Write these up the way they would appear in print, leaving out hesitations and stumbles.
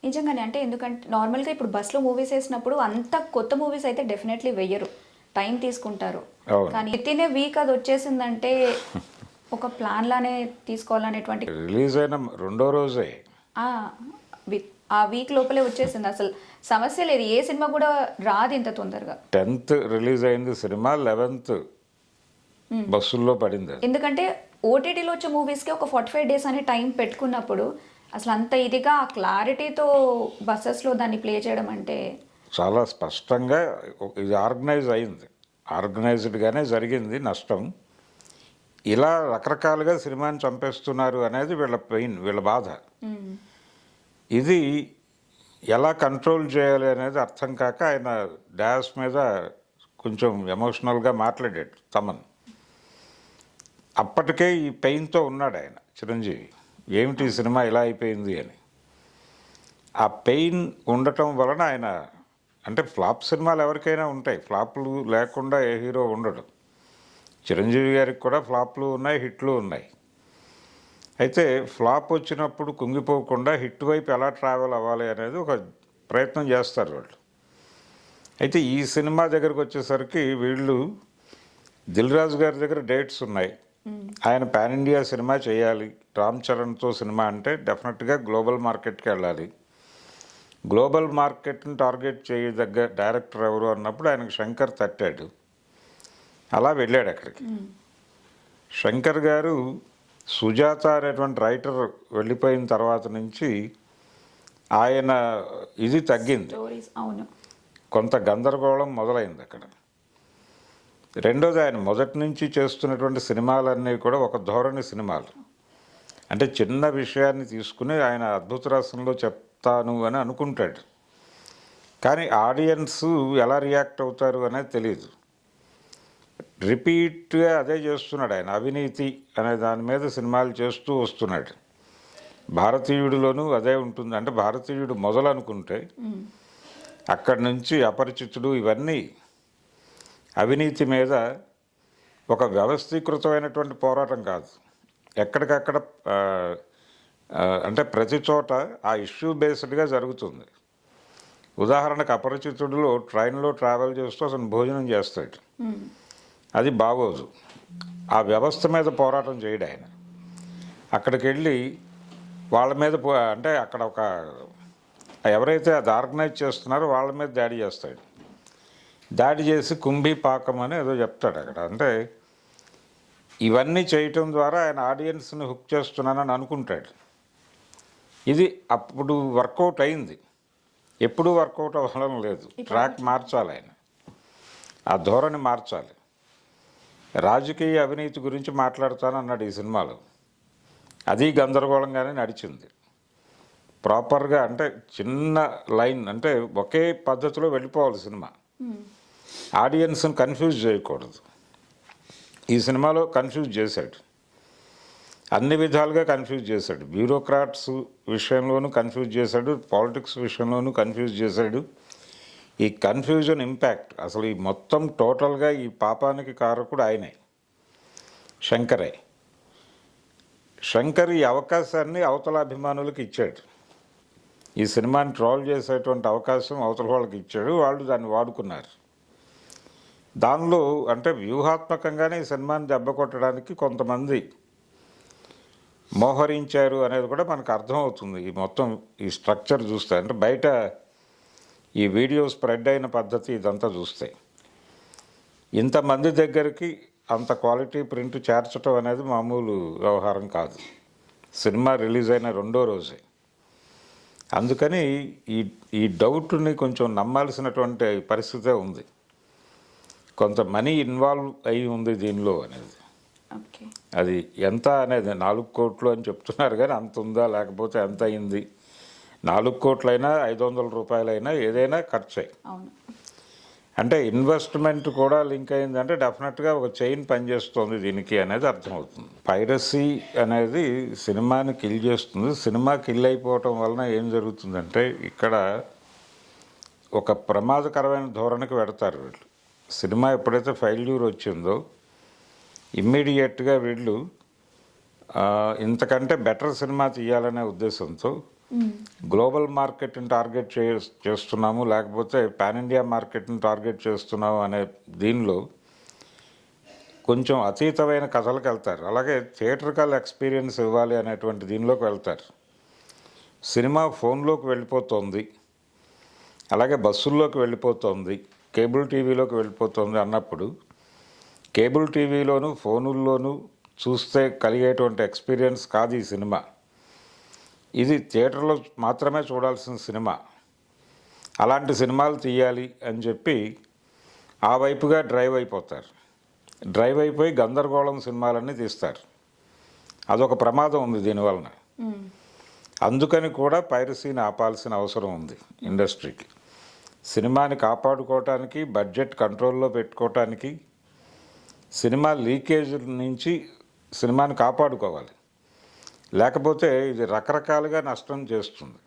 నిజంగానే. అంటే ఎందుకంటే నార్మల్‌గా ఇప్పుడు బస్‌లో మూవీస్ ఏసినప్పుడు అంత కొత్త మూవీస్ అయితే డెఫినెట్‌లీ వెయ్యరు. టైం తీసుకుంటారు. అవును. కానీ వితిన్ ఏ వీక్ అది వచ్చేసిందంటే ఒక ప్లాన్ లానే తీసుకోవాలనేటువంటి రిలీజ్ అయిన రెండో రోజే ఆ! ఆ వీక్ లోపలే వచ్చేసింది. అసలు సమస్య లేదు. ఏ సినిమా కూడా రాదు ఇంత తొందరగా. 10th రిలీజ్ అయింది సినిమా, 11th బస్సుల్లో పడింది అది. ఎందుకంటే ఓటీటీలో వచ్చే మూవీస్‌కి ఒక 45 డేస్ అనే టైం పెట్టుకున్నప్పుడు అసలు అంత ఇదిగా ఆ క్లారిటీతో బసెస్‌లో దాన్ని ప్లే చేయడం అంటే చాలా స్పష్టంగా ఇది ఆర్గనైజ్ అయింది, ఆర్గనైజ్డ్గానే జరిగింది నష్టం. ఇలా రకరకాలుగా సినిమాని చంపేస్తున్నారు అనేది వీళ్ళ పెయిన్, వీళ్ళ బాధ. ఇది ఎలా కంట్రోల్ చేయాలి అనేది అర్థం కాక ఆయన డాష్ మీద కొంచెం ఎమోషనల్గా మాట్లాడాడు తమన్. అప్పటికే ఈ పెయిన్తో ఉన్నాడు ఆయన చిరంజీవి, ఏమిటి ఈ సినిమా ఇలా అయిపోయింది అని. ఆ పెయిన్ ఉండటం వలన ఆయన, అంటే ఫ్లాప్ సినిమాలు ఎవరికైనా ఉంటాయి, ఫ్లాప్లు లేకుండా ఏ హీరో ఉండడు. చిరంజీవి గారికి కూడా ఫ్లాప్లు ఉన్నాయి, హిట్లు ఉన్నాయి. అయితే ఫ్లాప్ వచ్చినప్పుడు కుంగిపోకుండా హిట్ వైపు ఎలా ట్రావెల్ అవ్వాలి అనేది ఒక ప్రయత్నం చేస్తారు వాళ్ళు. అయితే ఈ సినిమా దగ్గరకు వచ్చేసరికి వీళ్ళు దిల్ రాజు గారి దగ్గర డేట్స్ ఉన్నాయి. ఆయన పాన్ ఇండియా సినిమా చేయాలి, రామ్ చరణ్తో సినిమా అంటే డెఫినెట్గా గ్లోబల్ మార్కెట్కి వెళ్ళాలి. గ్లోబల్ మార్కెట్ని టార్గెట్ చేయదగ్గ డైరెక్టర్ ఎవరు అన్నప్పుడు ఆయనకు శంకర్ తట్టాడు. అలా వెళ్ళాడు అక్కడికి. శంకర్ గారు సుజాత అనేటువంటి రైటర్ వెళ్ళిపోయిన తర్వాత నుంచి ఆయన ఇది తగ్గింది, స్టోరీస్ అవును. కొంత గందరగోళం మొదలైంది అక్కడ. రెండోది, ఆయన మొదటి నుంచి చేస్తున్నటువంటి సినిమాలన్నీ కూడా ఒక ధోరణి సినిమాలు. అంటే చిన్న విషయాన్ని తీసుకుని ఆయన అద్భుత రసంలో చెప్తాను అని అనుకుంటాడు, కానీ ఆడియన్స్ ఎలా రియాక్ట్ అవుతారు అనేది తెలియదు. రిపీట్గా అదే చేస్తున్నాడు ఆయన. అవినీతి అనే దాని మీద సినిమాలు చేస్తూ వస్తున్నాడు. భారతీయుడిలోనూ అదే ఉంటుంది. అంటే భారతీయుడు మొదలు అనుకుంటే అక్కడి నుంచి అపరిచితుడు, ఇవన్నీ అవినీతి మీద ఒక వ్యవస్థీకృతమైనటువంటి పోరాటం కాదు, ఎక్కడికక్కడ అంటే ప్రతి చోట ఆ ఇష్యూ బేస్డ్గా జరుగుతుంది. ఉదాహరణకు అపరిచితుడిలో ట్రైన్లో ట్రావెల్ చేస్తూ అతను భోజనం చేస్తాడు, అది బాగోదు. ఆ వ్యవస్థ మీద పోరాటం చేయడు ఆయన. అక్కడికి వెళ్ళి వాళ్ళ మీద అంటే అక్కడ ఒక ఎవరైతే అది ఆర్గనైజ్ చేస్తున్నారో వాళ్ళ మీద దాడి చేస్తాడు. దాడి చేసి కుంభీ పాకం అని ఏదో చెప్తాడు అక్కడ. అంటే ఇవన్నీ చేయటం ద్వారా ఆయన ఆడియన్స్ని హుక్ చేస్తున్నానని అనుకుంటాడు. ఇది అప్పుడు వర్కౌట్ అయింది, ఎప్పుడూ వర్కౌట్ అవ్వడం లేదు. ట్రాక్ మార్చాలి ఆయన, ఆ ధోరణి మార్చాలి. రాజకీయ అవినీతి గురించి మాట్లాడతానన్నాడు ఈ సినిమాలో, అది గందరగోళంగానే నడిచింది. ప్రాపర్గా అంటే చిన్న లైన్, అంటే ఒకే పద్ధతిలో వెళ్ళిపోవాలి సినిమా, ఆడియన్స్ని కన్ఫ్యూజ్ చేయకూడదు. ఈ సినిమాలో కన్ఫ్యూజ్ చేశాడు, అన్ని విధాలుగా కన్ఫ్యూజ్ చేశాడు. బ్యూరోక్రాట్స్ విషయంలోనూ కన్ఫ్యూజ్ చేశాడు, పాలిటిక్స్ విషయంలోనూ కన్ఫ్యూజ్ చేశాడు. ఈ కన్ఫ్యూజన్ ఇంపాక్ట్, అసలు ఈ మొత్తం టోటల్గా ఈ పాపానికి కారకుడు ఆయనే, శంకరే. శంకర్ ఈ అవకాశాన్ని అవతల అభిమానులకు ఇచ్చాడు. ఈ సినిమాని ట్రోల్ చేసేటువంటి అవకాశం అవతల వాళ్ళకి ఇచ్చాడు, వాళ్ళు దాన్ని వాడుకున్నారు. దానిలో అంటే వ్యూహాత్మకంగానే ఈ సినిమాని దెబ్బ కొట్టడానికి కొంతమంది మోహరించారు అనేది కూడా మనకు అర్థమవుతుంది. ఈ మొత్తం ఈ స్ట్రక్చర్ చూస్తే, అంటే బయట ఈ వీడియో స్ప్రెడ్ అయిన పద్ధతి ఇదంతా చూస్తే, ఇంతమంది దగ్గరికి అంత క్వాలిటీ ప్రింట్ చేర్చడం అనేది మామూలు వ్యవహారం కాదు. సినిమా రిలీజ్ అయిన రెండో రోజే. అందుకని ఈ డౌట్ని కొంచెం నమ్మాల్సినటువంటి పరిస్థితే ఉంది. కొంత మనీ ఇన్వాల్వ్ అయి ఉంది దీనిలో అనేది. అది ఎంత అనేది 4 కోట్లు అని చెప్తున్నారు, కానీ అంత ఉందా లేకపోతే ఎంత అయింది? 4 కోట్లైనా 500 రూపాయలైనా ఏదైనా ఖర్చే. అంటే ఇన్వెస్ట్మెంట్ కూడా లింక్ అయిందంటే డెఫినెట్గా ఒక చైన్ పనిచేస్తుంది దీనికి అనేది అర్థమవుతుంది. పైరసీ అనేది సినిమాని కిల్ చేస్తుంది. సినిమా కిల్ అయిపోవటం వలన ఏం జరుగుతుందంటే ఇక్కడ ఒక ప్రమాదకరమైన ధోరణికి పెడతారు వీళ్ళు. సినిమా ఎప్పుడైతే ఫెయిల్యూర్ వచ్చిందో ఇమ్మీడియట్గా వీళ్ళు ఇంతకంటే బెటర్ సినిమా తీయాలనే ఉద్దేశంతో గ్లోబల్ మార్కెట్ని టార్గెట్ చేస్తున్నాము, లేకపోతే పాన్ ఇండియా మార్కెట్ని టార్గెట్ చేస్తున్నాము అనే దీనిలో కొంచెం అతీతమైన కథలకు వెళ్తారు. అలాగే థియేట్రికల్ ఎక్స్పీరియన్స్ ఇవ్వాలి అనేటువంటి దీనిలోకి వెళ్తారు. సినిమా ఫోన్లోకి వెళ్ళిపోతుంది, అలాగే బస్సుల్లోకి వెళ్ళిపోతుంది, కేబుల్ టీవీలోకి వెళ్ళిపోతుంది అన్నప్పుడు కేబుల్ టీవీలోను ఫోనుల్లోనూ చూస్తే కలిగేటువంటి ఎక్స్పీరియన్స్ కాదు ఈ సినిమా. ఇది థియేటర్లో మాత్రమే చూడాల్సిన సినిమా. అలాంటి సినిమాలు తీయాలి అని చెప్పి ఆ వైపుగా డ్రైవ్ అయిపోతారు. డ్రైవ్ అయిపోయి గందరగోళం సినిమాలన్నీ తీస్తారు. అదొక ప్రమాదం ఉంది దీనివలన. అందుకని కూడా పైరసీని ఆపాల్సిన అవసరం ఉంది ఇండస్ట్రీకి. సినిమాని కాపాడుకోవటానికి, బడ్జెట్ కంట్రోల్లో పెట్టుకోవటానికి, సినిమా లీకేజ్ నుంచి సినిమాని కాపాడుకోవాలి. లేకపోతే ఇది రకరకాలుగా నష్టం చేస్తుంది.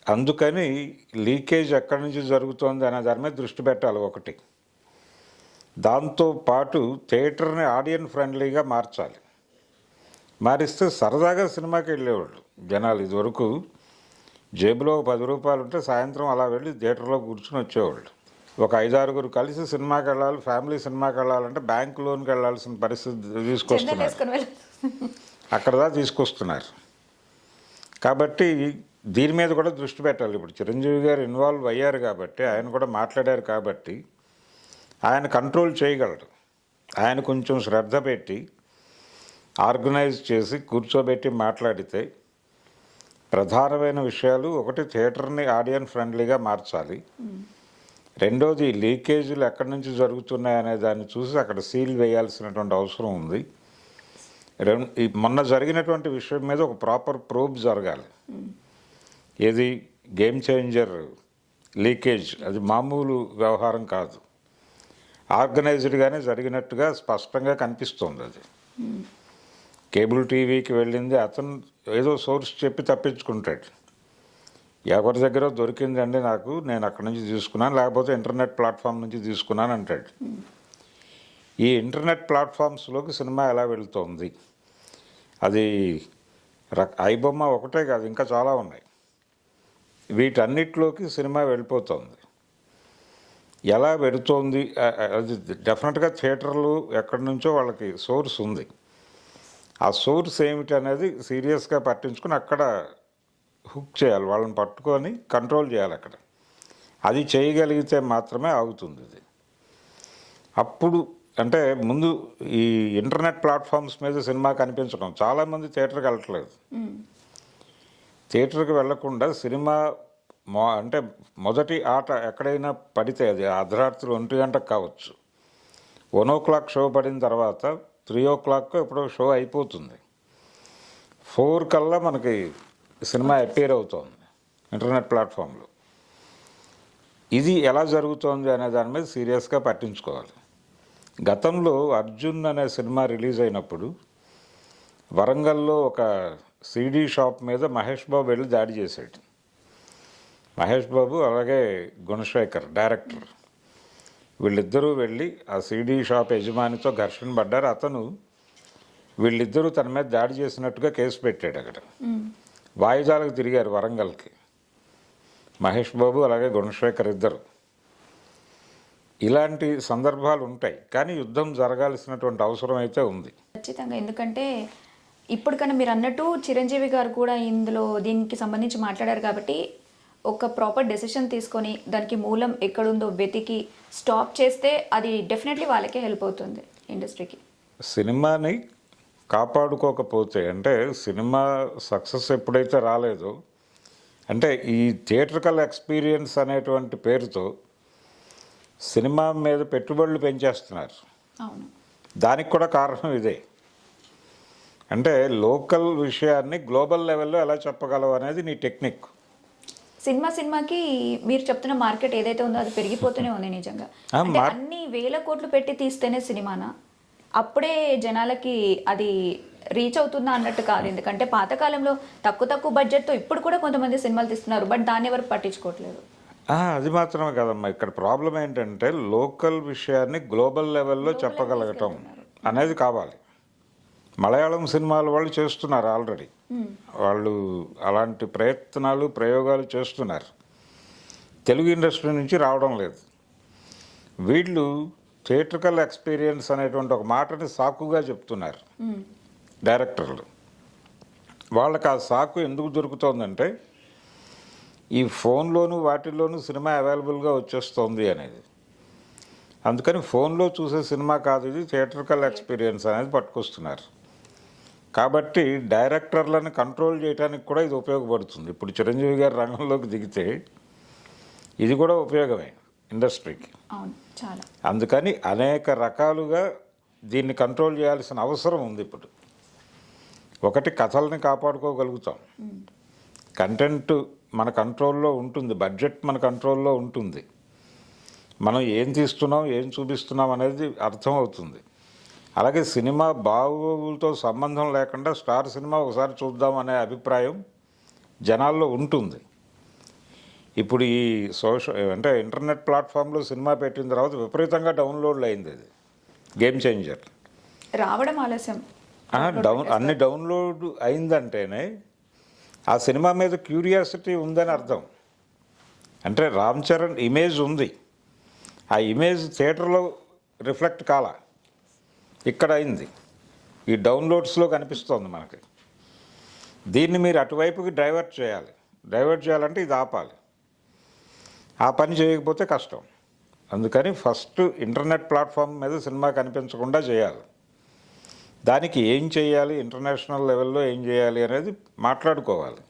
అందుకని లీకేజ్ ఎక్కడి నుంచి జరుగుతోంది అనే దాని మీద దృష్టి పెట్టాలి ఒకటి. దాంతోపాటు థియేటర్ని ఆడియన్ ఫ్రెండ్లీగా మార్చాలి. మారిస్తే సరదాగా సినిమాకి వెళ్ళేవాళ్ళు జనాలు. ఇదివరకు జేబులో 10 రూపాయలు ఉంటే సాయంత్రం అలా వెళ్ళి థియేటర్లో కూర్చుని వచ్చేవాళ్ళు. ఒక 5-6 కలిసి సినిమాకి వెళ్ళాలి, ఫ్యామిలీ సినిమాకి వెళ్ళాలంటే బ్యాంక్ లోన్కి వెళ్ళాల్సిన పరిస్థితి తీసుకొస్తున్నారు. అక్కడదా తీసుకొస్తున్నారు. కాబట్టి దీని మీద కూడా దృష్టి పెట్టాలి. ఇప్పుడు చిరంజీవి గారు ఇన్వాల్వ్ అయ్యారు కాబట్టి, ఆయన కూడా మాట్లాడారు కాబట్టి ఆయన కంట్రోల్ చేయగలడు. ఆయన కొంచెం శ్రద్ధ పెట్టి ఆర్గనైజ్ చేసి కూర్చోబెట్టి మాట్లాడితే ప్రధానమైన విషయాలు ఒకటి, థియేటర్ని ఆడియన్ ఫ్రెండ్లీగా మార్చాలి. రెండోది, లీకేజీలు ఎక్కడి నుంచి జరుగుతున్నాయనే దాన్ని చూసి అక్కడ సీల్ వేయాల్సినటువంటి అవసరం ఉంది. మొన్న జరిగినటువంటి విషయం మీద ఒక ప్రాపర్ ప్రోబ్ జరగాలి. ఏది గేమ్ చేంజర్ లీకేజ్, అది మామూలు వ్యవహారం కాదు. ఆర్గనైజ్డ్గానే జరిగినట్టుగా స్పష్టంగా కనిపిస్తుంది. అది కేబుల్ టీవీకి వెళ్ళింది, అతను ఏదో సోర్స్ చెప్పి తప్పించుకుంటాడు. ఎవరి దగ్గర దొరికిందండి నాకు, నేను అక్కడి నుంచి తీసుకున్నాను, లేకపోతే ఇంటర్నెట్ ప్లాట్ఫామ్ నుంచి తీసుకున్నాను అంటాడు. ఈ ఇంటర్నెట్ ప్లాట్ఫామ్స్లోకి సినిమా ఎలా వెళుతోంది? అది ఐబొమ్మ ఒకటే కాదు, ఇంకా చాలా ఉన్నాయి. వీటన్నిటిలోకి సినిమా వెళ్ళిపోతుంది. ఎలా వెళుతోంది? అది డెఫినెట్గా థియేటర్లు ఎక్కడి నుంచో వాళ్ళకి సోర్స్ ఉంది. ఆ సోర్స్ ఏమిటి అనేది సీరియస్గా పట్టించుకొని అక్కడ హుక్ చేయాలి, వాళ్ళని పట్టుకొని కంట్రోల్ చేయాలి అక్కడ. అది చేయగలిగితే మాత్రమే ఆగుతుంది ఇది. అప్పుడు అంటే ముందు ఈ ఇంటర్నెట్ ప్లాట్ఫామ్స్ మీద సినిమా కనిపించడం, చాలామంది థియేటర్కి వెళ్ళట్లేదు. థియేటర్కి వెళ్లకుండా సినిమా అంటే మొదటి ఆట ఎక్కడైనా పడితే, అది అర్ధరాత్రి 1 గంటకు కావచ్చు, 1 o'clock షో పడిన తర్వాత 3 o'clock ఎప్పుడో షో అయిపోతుంది. 4 కల్లా మనకి సినిమా అపేర్ అవుతోంది ఇంటర్నెట్ ప్లాట్ఫామ్లో. ఇది ఎలా జరుగుతోంది అనే దాని మీద సీరియస్గా పట్టించుకోవాలి. గతంలో అర్జున్ అనే సినిమా రిలీజ్ అయినప్పుడు వరంగల్లో ఒక సీడీ షాప్ మీద మహేష్ బాబు వెళ్ళి దాడి చేశాడు. మహేష్ బాబు అలాగే గుణశేఖర్ డైరెక్టర్, వీళ్ళిద్దరూ వెళ్ళి ఆ సీడీ షాప్ యజమానితో ఘర్షణ పడ్డారు. అతను వీళ్ళిద్దరూ తన మీద దాడి చేసినట్టుగా కేసు పెట్టాడు. అక్కడ వాయిదాలకు తిరిగారు వరంగల్కి మహేష్ బాబు అలాగే గుణశేఖర్ ఇద్దరు. ఇలాంటి సందర్భాలు ఉంటాయి, కానీ యుద్ధం జరగాల్సినటువంటి అవసరం అయితే ఉంది ఖచ్చితంగా. ఎందుకంటే ఇప్పుడు కన్నా మీరు అన్నట్టు చిరంజీవి గారు కూడా ఇందులో దీనికి సంబంధించి మాట్లాడారు కాబట్టి ఒక ప్రాపర్ డెసిషన్ తీసుకొని దానికి మూలం ఎక్కడుందో వెతికి స్టాప్ చేస్తే అది డెఫినెట్లీ వాళ్ళకే హెల్ప్ అవుతుంది ఇండస్ట్రీకి. సినిమాని కాపాడుకోకపోతే, అంటే సినిమా సక్సెస్ ఎప్పుడైతే రాలేదో, అంటే ఈ థియేట్రికల్ ఎక్స్పీరియన్స్ అనేటువంటి పేరుతో సినిమా మీద పెట్టుబడులు పెంచేస్తున్నారు. అవును, దానికి కూడా కారణం ఇదే. అంటే లోకల్ విషయాన్ని గ్లోబల్ లెవెల్లో ఎలా చెప్పగలవు అనేది నీ టెక్నిక్. సినిమాకి మీరు చెప్తున్న మార్కెట్ ఏదైతే ఉందో అది పెరిగిపోతూనే ఉంది నిజంగా. అంటే అన్ని 1000 కోట్లు పెట్టి తీస్తేనే సినిమానా, అప్పుడే జనాలకి అది రీచ్ అవుతుందా అన్నట్టు కాదు. ఎందుకంటే పాతకాలంలో తక్కువ బడ్జెట్తో ఇప్పుడు కూడా కొంతమంది సినిమాలు తీస్తున్నారు, బట్ దాన్ని ఎవరు పట్టించుకోవట్లేదు. అది మాత్రమే కదమ్మా, ఇక్కడ ప్రాబ్లం ఏంటంటే లోకల్ విషయాన్ని గ్లోబల్ లెవెల్లో చెప్పగలగటం అనేది కావాలి. మలయాళం సినిమాలు వాళ్ళు చేస్తున్నారు ఆల్రెడీ. వాళ్ళు అలాంటి ప్రయోగాలు చేస్తున్నారు. తెలుగు ఇండస్ట్రీ నుంచి రావడం లేదు. వీళ్ళు థియేట్రికల్ ఎక్స్పీరియన్స్ అనేటువంటి ఒక మాటని సాకుగా చెప్తున్నారు డైరెక్టర్లు. వాళ్ళకి ఆ సాకు ఎందుకు దొరుకుతోందంటే ఈ ఫోన్లోను వాటిల్లోనూ సినిమా అవైలబుల్గా వచ్చేస్తుంది అనేది. అందుకని ఫోన్లో చూసే సినిమా కాదు ఇది, థియేట్రికల్ ఎక్స్పీరియన్స్ అనేది పట్టుకొస్తున్నారు. కాబట్టి డైరెక్టర్లను కంట్రోల్ చేయడానికి కూడా ఇది ఉపయోగపడుతుంది. ఇప్పుడు చిరంజీవి గారు రంగంలోకి దిగితే ఇది కూడా ఉపయోగమే ఇండస్ట్రీకి. అవును, చాలా. అందుకని అనేక రకాలుగా దీన్ని కంట్రోల్ చేయాల్సిన అవసరం ఉంది. ఇప్పుడు ఒకటి, కథల్ని కాపాడుకోగలుగుతాం, కంటెంట్ మన కంట్రోల్లో ఉంటుంది, బడ్జెట్ మన కంట్రోల్లో ఉంటుంది, మనం ఏం తీస్తున్నాం ఏం చూపిస్తున్నాం అనేది అర్థమవుతుంది. అలాగే సినిమా బాగోగులతో సంబంధం లేకుండా స్టార్ సినిమా ఒకసారి చూద్దాం అనే అభిప్రాయం జనాల్లో ఉంటుంది. ఇప్పుడు ఈ అంటే ఇంటర్నెట్ ప్లాట్ఫామ్లో సినిమా పెట్టిన తర్వాత విపరీతంగా డౌన్లోడ్లు అయింది. అది గేమ్ చేంజర్. రావడం ఆలస్యం. అన్ని డౌన్లోడ్ అయిందంటేనే ఆ సినిమా మీద క్యూరియాసిటీ ఉందని అర్థం. అంటే రామ్ చరణ్ ఇమేజ్ ఉంది, ఆ ఇమేజ్ థియేటర్లో రిఫ్లెక్ట్ కాల, ఇక్కడ అయింది, ఈ డౌన్లోడ్స్లో కనిపిస్తోంది మనకి. దీన్ని మీరు అటువైపుకి డైవర్ట్ చేయాలంటే ఇది ఆపాలి. ఆ పని చేయకపోతే కష్టం. అందుకని ఫస్ట్ ఇంటర్నెట్ ప్లాట్ఫామ్ మీద సినిమా కనిపించకుండా చేయాలి. దానికి ఏం చేయాలి, ఇంటర్నేషనల్ లెవెల్లో ఏం చేయాలి అనేది మాట్లాడుకోవాలి,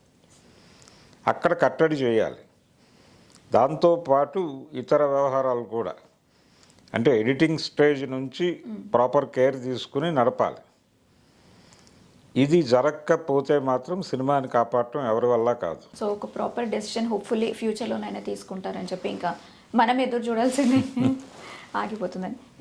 అక్కడ కట్టడి చేయాలి. దాంతోపాటు ఇతర వ్యవహారాలు కూడా, అంటే ఎడిటింగ్ స్టేజ్ నుంచి ప్రాపర్ కేర్ తీసుకుని నడపాలి. ఇది జరగకపోతే మాత్రం సినిమాని కాపాడటం ఎవరి వల్ల కాదు. సో ఒక ప్రాపర్ డెసిషన్ హోప్ఫుల్లీ ఫ్యూచర్లోనైనా తీసుకుంటారని చెప్పి ఇంకా మనం ఎదురు చూడాల్సిందే, ఆగిపోతుందని.